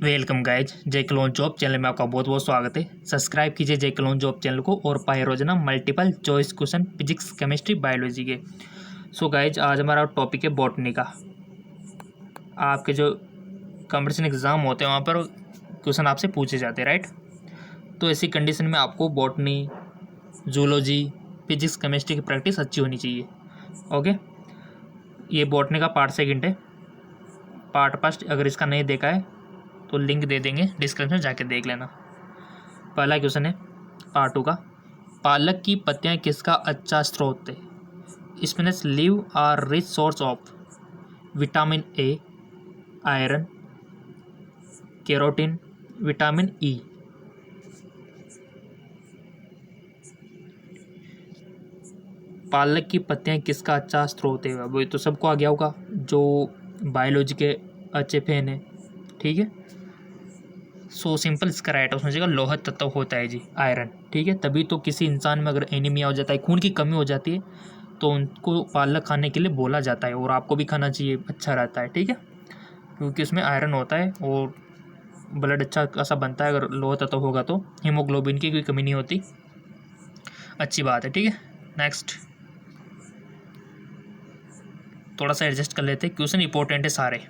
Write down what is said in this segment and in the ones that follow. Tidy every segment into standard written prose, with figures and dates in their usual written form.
Welcome guys, जय clone job channel में आपका बहुत बहुत स्वागत है। सब्सक्राइब कीजिए जय क्लोन जॉब चैनल को और पाए रोजाना multiple choice question physics chemistry biology के। सो गाइज, आज हमारा टॉपिक है बॉटनी का। आपके जो कंपटीशन एग्ज़ाम होते हैं वहाँ पर क्वेश्चन आपसे पूछे जाते हैं, राइट। तो ऐसी कंडीशन में आपको बॉटनी, जूलॉजी, फिजिक्स केमिस्ट्री की प्रैक्टिस अच्छी होनी चाहिए। ओके, ये बॉटनी का पार्ट सेकंड है। पार्ट फर्स्ट अगर इसका नहीं देखा है तो लिंक दे देंगे डिस्क्रिप्शन में, जाके देख लेना। पहला क्वेश्चन है पार्ट 2 का। पालक की पत्तियां किसका अच्छा स्रोत है? Spinach leave are rich source of vitamin A, iron, carotene, vitamin E. पालक की पत्तियां किसका अच्छा स्रोत है? वो तो सबको आ गया होगा जो बायोलॉजी के अच्छे फैन है, ठीक है। सो सिंपल, इसका राइट ऑप्शन हो जाएगा लोह तत्व होता है जी, आयरन, ठीक है। तभी तो किसी इंसान में अगर एनीमिया हो जाता है, खून की कमी हो जाती है, तो उनको पालक खाने के लिए बोला जाता है और आपको भी खाना चाहिए, अच्छा रहता है, ठीक है, क्योंकि उसमें आयरन होता है और ब्लड अच्छा खासा बनता है। अगर लोह तत्व होगा तो हीमोग्लोबिन की कोई कमी नहीं होती, अच्छी बात है, ठीक है। नेक्स्ट, थोड़ा सा एडजस्ट कर लेते हैं, क्वेश्चन इंपॉर्टेंट है सारे।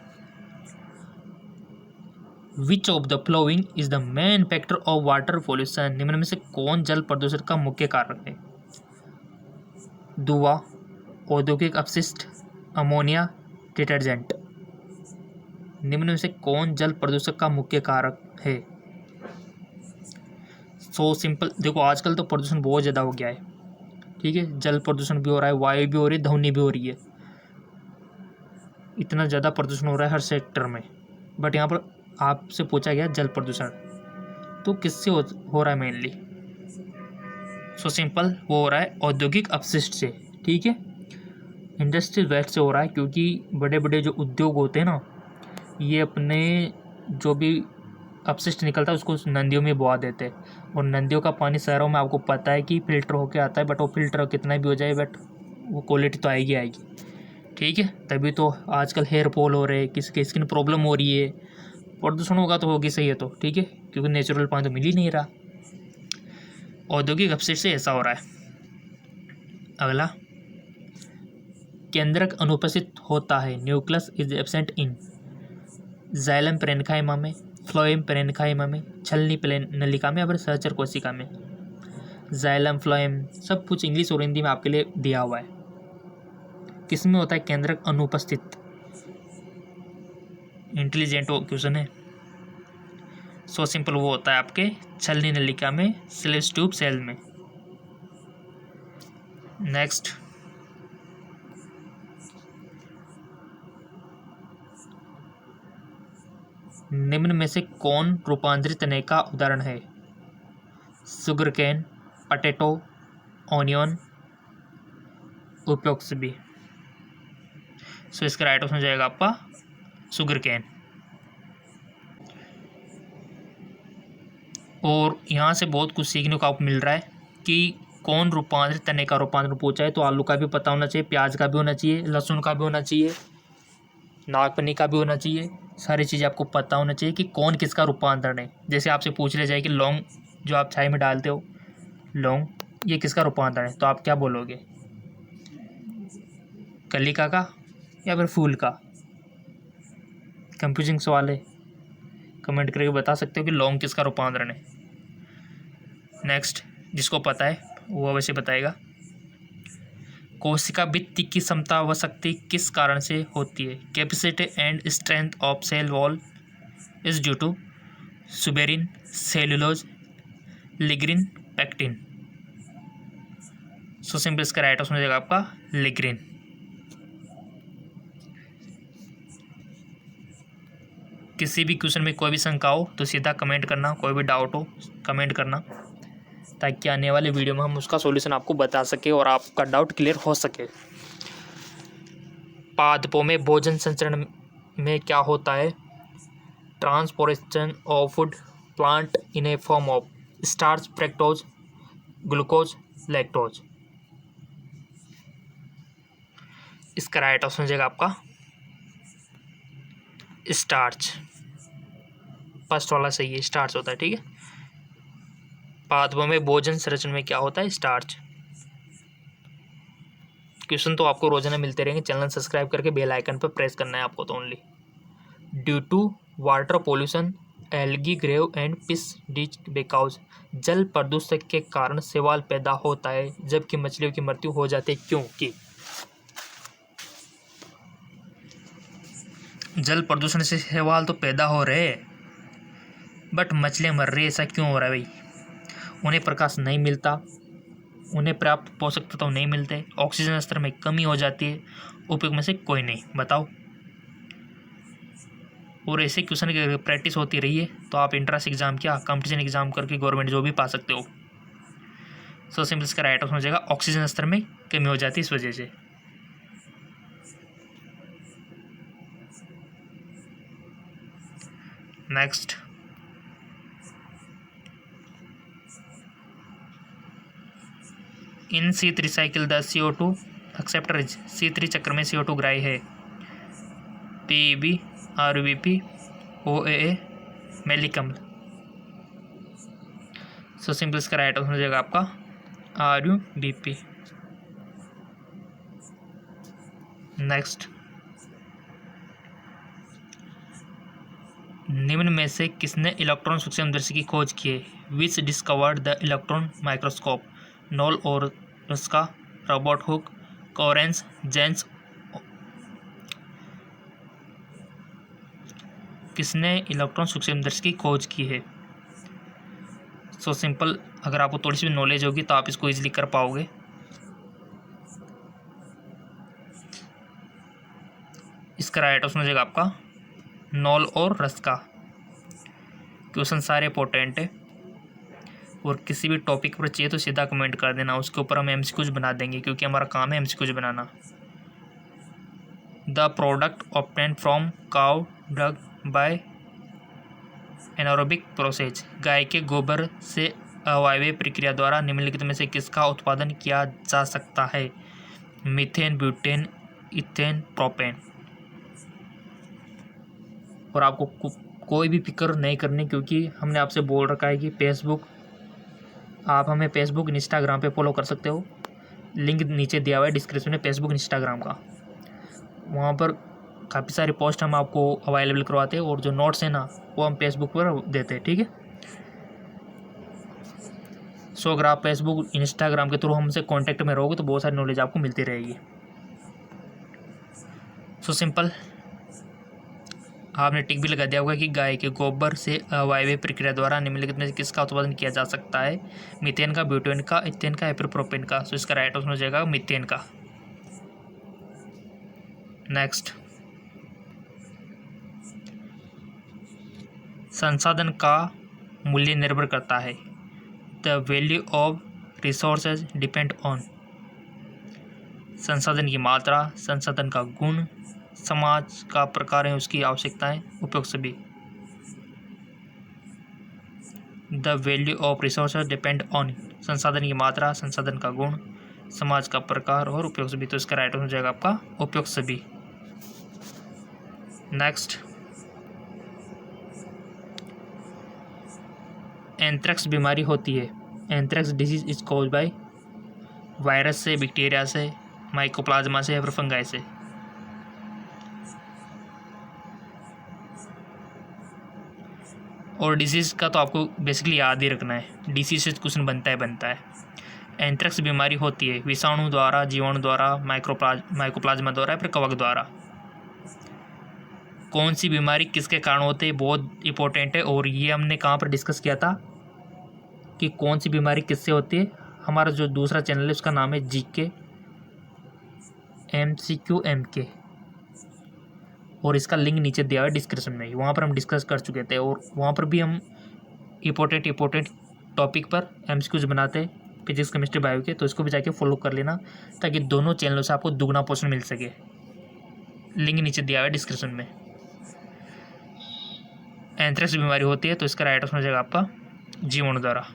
विच of the following is the main factor of water pollution? निम्न में से कौन जल प्रदूषण का मुख्य कारण है? धुआं, औद्योगिक अपशिष्ट, अमोनिया, डिटर्जेंट। निम्न में से कौन जल प्रदूषण का मुख्य कारक है? सो सिंपल, देखो आजकल तो प्रदूषण बहुत ज़्यादा हो गया है, ठीक है। जल प्रदूषण भी हो रहा है, वायु भी हो रही है, ध्वनि भी हो रही है। इतना ज़्यादा प्रदूषण हो रहा है हर सेक्टर में। बट यहाँ पर आपसे पूछा गया जल प्रदूषण, तो किससे हो रहा है मेनली? सो सिंपल, वो हो रहा है औद्योगिक अपशिष्ट से, ठीक है। इंडस्ट्रियल वेस्ट से हो रहा है, क्योंकि बड़े बड़े जो उद्योग होते हैं ना, ये अपने जो भी अपशिष्ट निकलता है उसको नदियों में बहा देते हैं। और नदियों का पानी शहरों में आपको पता है कि फिल्टर होके आता है, बट वो फिल्टर कितना भी हो जाए, बट वो क्वालिटी तो आएगी आएगी, ठीक है। तभी तो आजकल हेयर फॉल हो रहे हैं, किसी की स्किन प्रॉब्लम हो रही है। प्रदूषण होगा तो होगी, सही है तो, ठीक है, क्योंकि नेचुरल पानी तो मिल ही नहीं रहा, औद्योगिक अपशिष्ट से ऐसा हो रहा है। अगला, केंद्रक अनुपस्थित होता है, nucleus is absent in xylem parenchyma में, फ्लोएम पेरेन्काइमा में, छलनी नलिका में, और सहचर कोशिका में। जाइलम, फ्लोएम, सब कुछ इंग्लिश और हिंदी में आपके लिए दिया हुआ है। किसमें होता है केंद्रक अनुपस्थित? इंटेलिजेंट क्वेश्चन है। सो सिंपल, वो होता है आपके छलनी नलिका में, स्लेज ट्यूब सेल में। नेक्स्ट, निम्न में से कौन रूपांतरित तने का उदाहरण है? शुगर कैन, पटेटो, ऑनियन, उपयुक्त भी। सो इसका राइट ऑप्शन हो जाएगा आपका शुगर कैन। और यहाँ से बहुत कुछ सीखने को आपको मिल रहा है कि कौन रूपांतरित तने का रूपांतरण पूछा है, तो आलू का भी पता होना चाहिए, प्याज का भी होना चाहिए, लहसुन का भी होना चाहिए, नागफनी का भी होना चाहिए। सारी चीज़ें आपको पता होना चाहिए कि कौन किसका रूपांतरण है। जैसे आपसे पूछ लिया जाए कि लौंग जो आप चाय में डालते हो, लौंग, ये किसका रूपांतरण है, तो आप क्या बोलोगे? कलिका का या फिर फूल का? कंफ्यूजिंग सवाल है, कमेंट करके बता सकते हो कि लौंग किसका रूपांतरण है। नेक्स्ट, जिसको पता है वो अवश्य बताएगा। कोशिका भित्ति की क्षमता व शक्ति किस कारण से होती है? Capacity and strength of cell wall is due to suberin, cellulose, lignin, pectin. So simple, इसका राइट ऑप्शन हो जाएगा आपका लिग्रिन। किसी भी क्वेश्चन में कोई भी शंका हो तो सीधा कमेंट करना, कोई भी डाउट हो कमेंट करना, ताकि आने वाले वीडियो में हम उसका सॉल्यूशन आपको बता सके और आपका डाउट क्लियर हो सके। पादपों में भोजन संचरण में क्या होता है? Transportation of food plant in A form of starch, fructose, glucose, lactose. इसका राइट ऑप्शन हो जाएगा आपका स्टार्च। फर्स्ट वाला सही है, स्टार्च होता है। ठीक है, पादपों में भोजन संरचना में क्या होता है? स्टार्च। क्वेश्चन तो आपको रोजाना मिलते रहेंगे। चैनल सब्सक्राइब करके बेल आइकन पर प्रेस करना है आपको तो only. Due to water pollution algae grow and fish die because, जल प्रदूषण के कारण शैवाल पैदा होता है जबकि मछलियों की मृत्यु हो जाती है क्योंकि जल प्रदूषण से शैवाल तो पैदा हो रहे बट मछलियाँ मर रही, ऐसा क्यों हो रहा है भाई? उन्हें प्रकाश नहीं मिलता, उन्हें प्राप्त पोषक तत्व नहीं मिलते, ऑक्सीजन स्तर में कमी हो जाती है, उपयोग में से कोई नहीं। बताओ। और ऐसे क्वेश्चन की अगर प्रैक्टिस होती रही है तो आप इंट्रेंस एग्जाम क्या कंपटीशन एग्जाम करके गवर्नमेंट जॉब भी पा सकते हो। सो सिंपल इसका राइट ऑप्शन हो जाएगा ऑक्सीजन स्तर में कमी हो जाती है इस वजह से। Next, in C3 cycle the CO2 acceptor is, C3 चक्र में CO2 ग्राही है। PEB, RUBP, OAA, मेलिकम्ल। सो सिंपल इसका राइट आंसर हो जाएगा आपका RUBP। नेक्स्ट, निम्न में से किसने इलेक्ट्रॉन सूक्ष्मदर्शी की खोज की है? Which discovered the electron microscope? Knoll और Ruska, Robert Hooke, Correns, Janssen. किसने इलेक्ट्रॉन सूक्ष्मदर्शी की खोज की है? सो सिंपल, अगर आपको थोड़ी सी भी नॉलेज होगी तो आप इसको इजीली कर पाओगे। इसका राइट ऑप्शन हो जाएगा आपका नोल और रस्का। क्वेश्चन सारे इंपॉर्टेंट है और किसी भी टॉपिक पर चाहिए तो सीधा कमेंट कर देना, उसके ऊपर हम एमसीक्यूज बना देंगे क्योंकि हमारा काम है एमसीक्यूज बनाना। The product obtained from cow dung by anaerobic process, गाय के गोबर से अवायवीय प्रक्रिया द्वारा निम्नलिखित में से किसका उत्पादन किया जा सकता है? Methane, butane, ethane, propane. और आपको कोई भी फिक्र नहीं करनी क्योंकि हमने आपसे बोल रखा है कि फेसबुक, आप हमें फेसबुक इंस्टाग्राम पे फॉलो कर सकते हो। लिंक नीचे दिया हुआ है डिस्क्रिप्शन में फेसबुक इंस्टाग्राम का। वहाँ पर काफ़ी सारी पोस्ट हम आपको अवेलेबल करवाते हैं और जो नोट्स हैं ना वो हम फेसबुक पर देते हैं। ठीक है, सो अगर आप फेसबुक इंस्टाग्राम के थ्रू हमसे कांटेक्ट में रहोगे तो बहुत सारी नॉलेज आपको मिलती रहेगी। सो सिंपल, आपने टिक भी लगा दिया होगा कि गाय के गोबर से अवायवीय प्रक्रिया द्वारा निम्नलिखित में से किसका उत्पादन किया जा सकता है? मीथेन का, ब्यूटेन का, इथेन का या फिर प्रोपेन का। सो इसका राइट ऑप्शन हो जाएगा मीथेन का। नेक्स्ट, संसाधन का मूल्य निर्भर करता है। The value of resources depend on, संसाधन की मात्रा, संसाधन का गुण, समाज का प्रकार है उसकी आवश्यकताएं, उपयोग सभी। The value of resources depend on, संसाधन की मात्रा, संसाधन का गुण, समाज का प्रकार और उपयोग सभी। तो इसका राइट हो जाएगा आपका उपयोग सभी। नेक्स्ट, एंथ्रेक्स बीमारी होती है। Anthrax disease is cause by virus से, बैक्टीरिया से, माइकोप्लाज्मा से या फिर फंगाई से। और डिजीज़ का तो आपको बेसिकली याद ही रखना है, डिसीज से क्वेश्चन बनता है। एंथ्रेक्स बीमारी होती है विषाणु द्वारा, जीवाणु द्वारा, माइकोप्लाज्मा द्वारा या फिर कवक द्वारा। कौन सी बीमारी किसके कारण होती है बहुत इंपॉर्टेंट है, और ये हमने कहाँ पर डिस्कस किया था कि कौन सी बीमारी किससे होती है। हमारा जो दूसरा चैनल है उसका नाम है GK MCQ MK, और इसका लिंक नीचे दिया हुआ है डिस्क्रिप्शन में, वहाँ पर हम डिस्कस कर चुके थे और वहाँ पर भी हम इंपॉर्टेंट टॉपिक पर एमसीक्यूज बनाते हैं फिजिक्स, केमिस्ट्री, बायो के। तो इसको भी जाके फॉलो कर लेना ताकि दोनों चैनलों से आपको दुगना पोर्शन मिल सके। लिंक नीचे दिया हुआ है डिस्क्रिप्शन में। एंथ्रेक्स बीमारी होती है तो इसका राइट ऑप्शन हो जाएगा आपका जीवाणु द्वारा।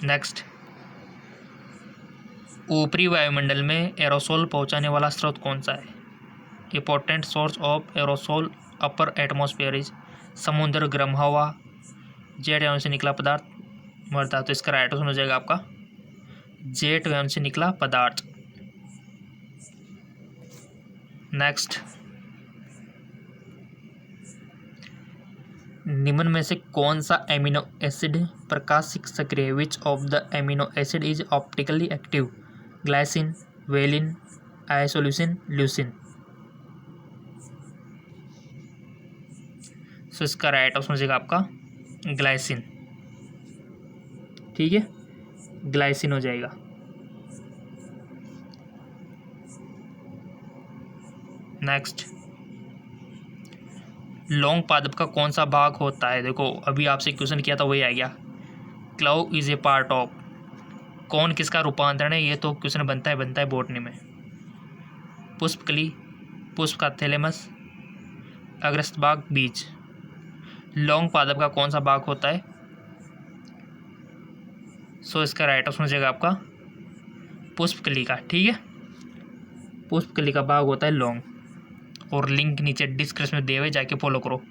नेक्स्ट, ऊपरी वायुमंडल में एरोसोल पहुंचाने वाला स्रोत कौन सा है? Important source of aerosol upper atmosphere is समुद्र, गर्म हवा, जेट एवं से निकला पदार्थ, मृदा। तो इसका राइट ऑप्शन हो जाएगा आपका जेट एवं से निकला पदार्थ। नेक्स्ट, निम्न में से कौन सा एमिनो एसिड प्रकाशिक सक्रिय? Which of the amino acid is optically active? Glycine, valine, isoleucine, leucine. So इसका राइट ऑप्शन हो जाएगा आपका ग्लाइसिन। ठीक है, ग्लाइसिन हो जाएगा। नेक्स्ट, लौंग पादप का कौन सा भाग होता है? देखो अभी आपसे क्वेश्चन किया था वही आ गया, Clough is a part of. कौन किसका रूपांतरण है? ये तो क्वेश्चन बनता है बॉटनी में। पुष्पकली, पुष्प का थैलेमस, अग्रस्त भाग, बीज। लौंग पादप का कौन सा भाग होता है? सो इसका राइट ऑप्शन हो जाएगा आपका पुष्पकली का। ठीक है, पुष्पकली का भाग होता है लौंग। और लिंक नीचे डिस्क्रिप्शन में दिए हुए, जाके फॉलो करो।